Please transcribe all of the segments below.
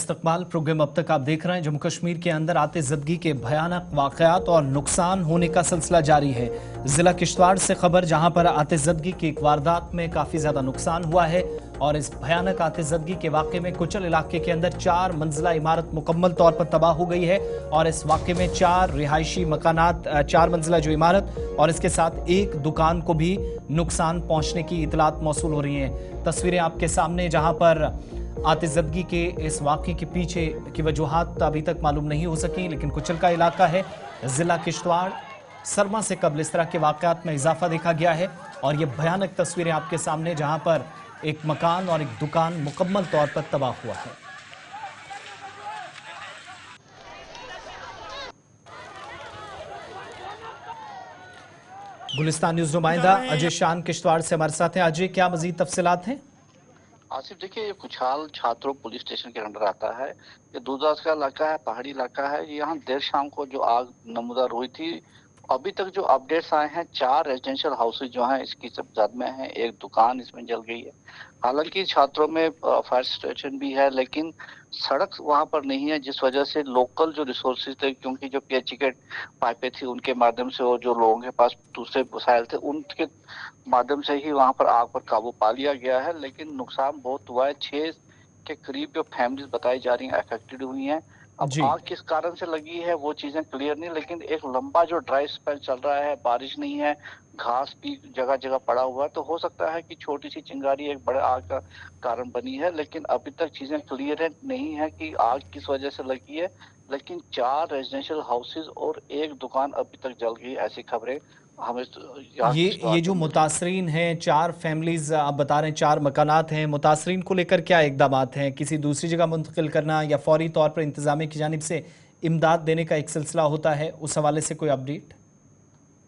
इस्तकबाल प्रोग्राम अब तक आप देख रहे हैं। जम्मू कश्मीर के अंदर आतिशबाजी के भयानक वाकयात और नुकसान होने का सिलसिला जारी है। जिला किश्तवाड़ से खबर, जहां पर आतिशबाजी की एक वारदात में काफी ज्यादा नुकसान हुआ है और इस भयानक आतिशबाजी के वाकये में कुचल इलाके के अंदर 4 मंजिला इमारत मुकम्मल तौर पर तबाह हो गई है और इस वाकये में 4 रिहायशी मकानात, 4 मंजिला जो इमारत और इसके साथ एक दुकान को भी नुकसान पहुंचने की इतलात मौसूल हो रही हैं। तस्वीरें आपके सामने, जहां पर आतिशबाजी के इस वाक़े के पीछे की वजूहात अभी तक मालूम नहीं हो सकी, लेकिन कुचल का इलाका है जिला किश्तवाड़। सरमा से कबल इस तरह के वाक़यात में इजाफा देखा गया है और ये भयानक तस्वीरें आपके सामने, जहां पर एक मकान और एक दुकान मुकम्मल तौर पर तबाह हुआ है। गुलिस्तान न्यूज़ नुमाइंदा अजय शान किश्तवाड़ से हमारे साथ हैं। अजय, क्या मजीद तफसीलात हैं? आसिफ, देखिए, ये कुछाल छात्रों पुलिस स्टेशन के अंडर आता है। ये दूरदराज का इलाका है, पहाड़ी इलाका है। यहाँ देर शाम को जो आग नमूदार हुई थी, अभी तक जो अपडेट्स आए हैं, 4 रेजिडेंशियल हाउसेज जो हैं इसकी सब जद में हैं, एक दुकान इसमें जल गई है। हालांकि छात्रों में फायर स्टेशन भी है, लेकिन सड़क वहां पर नहीं है, जिस वजह से लोकल जो रिसोर्सेज थे, क्योंकि जो पीएचई के पाइपें थी उनके माध्यम से और जो लोगों के पास दूसरे वसाइल थे उनके माध्यम से ही वहां पर आग पर काबू पा लिया गया है। लेकिन नुकसान बहुत हुआ है। 6 के करीब जो फैमिलीज बताई जा रही हैं अफेक्टेड हुई हैं। अब जी, आग किस कारण से लगी है वो चीजें क्लियर नहीं, लेकिन एक लंबा जो ड्राई स्पेल चल रहा है, बारिश नहीं है, घास भी जगह जगह पड़ा हुआ है, तो हो सकता है कि छोटी सी चिंगारी एक बड़े आग का कारण बनी है। लेकिन अभी तक चीजें क्लियर नहीं है कि आग किस वजह से लगी है। लेकिन 4 रेजिडेंशियल हाउसेज और एक दुकान अभी तक जल गई, ऐसी खबरें हमें यहाँ ये जो मिल रही है। मुतासरीन हैं, 4 फैमिलीज आप बता रहे हैं, 4 मकानात हैं, मुतासरीन को लेकर क्या इकदामात हैं? किसी दूसरी जगह मुंतकिल करना या फौरी तौर पर इंतजामिया की जानिब से इमदाद देने का एक सिलसिला होता है, उस हवाले से कोई अपडेट?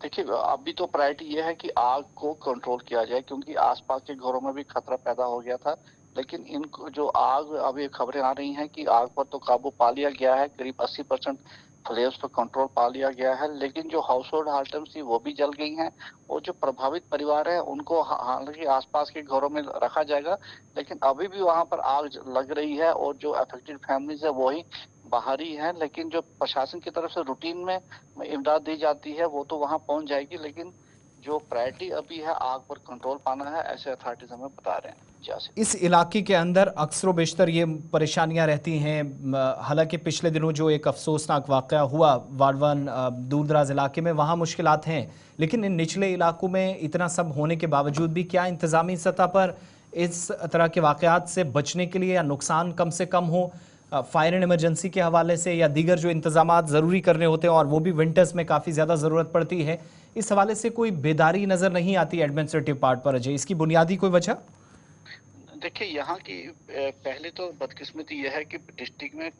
देखिए, अभी तो प्रायोरिटी ये है कि आग को कंट्रोल किया जाए, क्योंकि आसपास के घरों में भी खतरा पैदा हो गया था। लेकिन इनको जो आग, अभी खबरें आ रही हैं कि आग पर तो काबू पा लिया गया है, करीब 80% फ्लेम्स पर कंट्रोल पा लिया गया है। लेकिन जो हाउस होल्ड आइटम्स थी वो भी जल गई हैं और जो प्रभावित परिवार है उनको हालांकि आसपास के घरों में रखा जाएगा, लेकिन अभी भी वहां पर आग लग रही है और जो अफेक्टेड फैमिलीज है वही बाहर ही है। लेकिन जो प्रशासन की तरफ से रूटीन में इमदाद दी जाती है वो तो वहां पहुंच जाएगी, लेकिन जो प्रायोरिटी अभी है आग पर कंट्रोल पाना है, ऐसे अथॉरिटीज हमें बता रहे हैं। जैसे इस इलाके के अंदर अक्सर व बेशतर ये परेशानियां रहती हैं। हालांकि पिछले दिनों जो एक अफसोसनाक वाक़या हुआ वाड़वन दूर दराज इलाके में, वहाँ मुश्किलात हैं, लेकिन इन निचले इलाकों में इतना सब होने के बावजूद भी क्या इंतज़ामी सतह पर इस तरह के वाक़यात से बचने के लिए या नुकसान कम से कम हो, फायर एंड इमरजेंसी के हवाले से या दीगर जो इंतजामात ज़रूरी करने होते हैं और वो भी विंटर्स में काफ़ी ज़्यादा ज़रूरत पड़ती है, इस हवाले से कोई बेदारी नज़र नहीं आती एडमिनिस्ट्रेटिव पार्ट पर? अजय, इसकी बुनियादी कोई वजह? देखिए, यहाँ की पहले तो बदकिस्मती यह है कि डिस्ट्रिक्ट में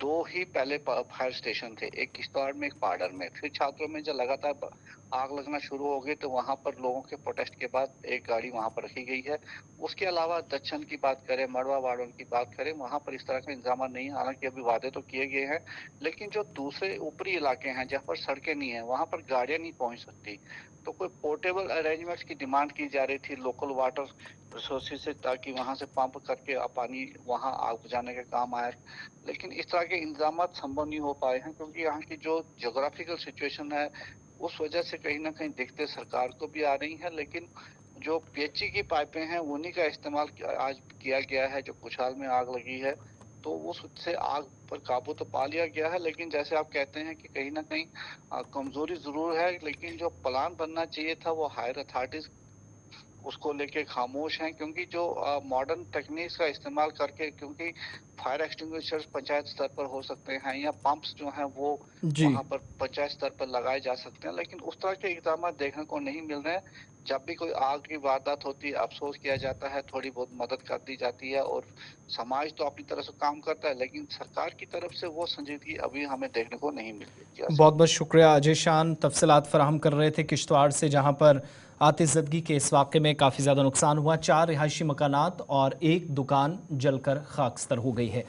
2 ही पहले फायर स्टेशन थे, एक किश्तवाड़ में, एक पाडर में। फिर छात्रों में जब लगातार आग लगना शुरू हो गई तो वहां पर लोगों के प्रोटेस्ट के बाद एक गाड़ी वहां पर रखी गई है। उसके अलावा दक्षिण की बात करें, मड़वा वार्डन की बात करें, वहां पर इस तरह का इंतजाम नहीं है। हालांकि अभी वादे तो किए गए हैं, लेकिन जो दूसरे ऊपरी इलाके हैं जहाँ पर सड़कें नहीं है, वहां पर गाड़ियां नहीं पहुंच सकती। तो कोई पोर्टेबल अरेंजमेंट्स की डिमांड की जा रही थी लोकल वाटर रिसोर्सेज से, ताकि वहां से पंप करके पानी वहां आग बुझाने के काम आए। लेकिन इस तरह के इंतजाम संभव नहीं हो पाए हैं, क्योंकि यहाँ की जो ज्योग्राफिकल सिचुएशन है उस वजह से कहीं ना कहीं दिक्कतें सरकार को भी आ रही हैं। लेकिन जो पीएचई की पाइपें हैं उन्हीं का इस्तेमाल आज किया गया है। जो कुछाल में आग लगी है तो उससे आग पर काबू तो पा लिया गया है, लेकिन जैसे आप कहते हैं कि कहीं ना कहीं कमजोरी जरूर है। लेकिन जो प्लान बनना चाहिए था वो हायर अथॉरिटीज उसको लेके खामोश हैं, क्योंकि जो मॉडर्न टेक्निक्स का इस्तेमाल करके, क्योंकि फायर एक्सटिंग्विशर्स पंचायत स्तर पर हो सकते हैं या पंप्स जो हैं वो जी, वहां पर पंचायत स्तर पर लगाए जा सकते हैं, लेकिन उस तरह के इकदाम देखने को नहीं मिल रहे हैं। जब भी कोई आग की वारदात होती है अफसोस किया जाता है, थोड़ी बहुत मदद कर दी जाती है और समाज तो अपनी तरफ से काम करता है, लेकिन सरकार की तरफ से वो संजीदगी अभी हमें देखने को नहीं मिल रही। जैसे बहुत बहुत शुक्रिया अजय शान, तफसीलात फराहम कर रहे थे किश्तवाड़ से, जहाँ पर आतिशबाजी के इस वाक़े में काफ़ी ज़्यादा नुकसान हुआ। 4 रिहायशी मकानात और एक दुकान जलकर खाकस्तर हो गई है।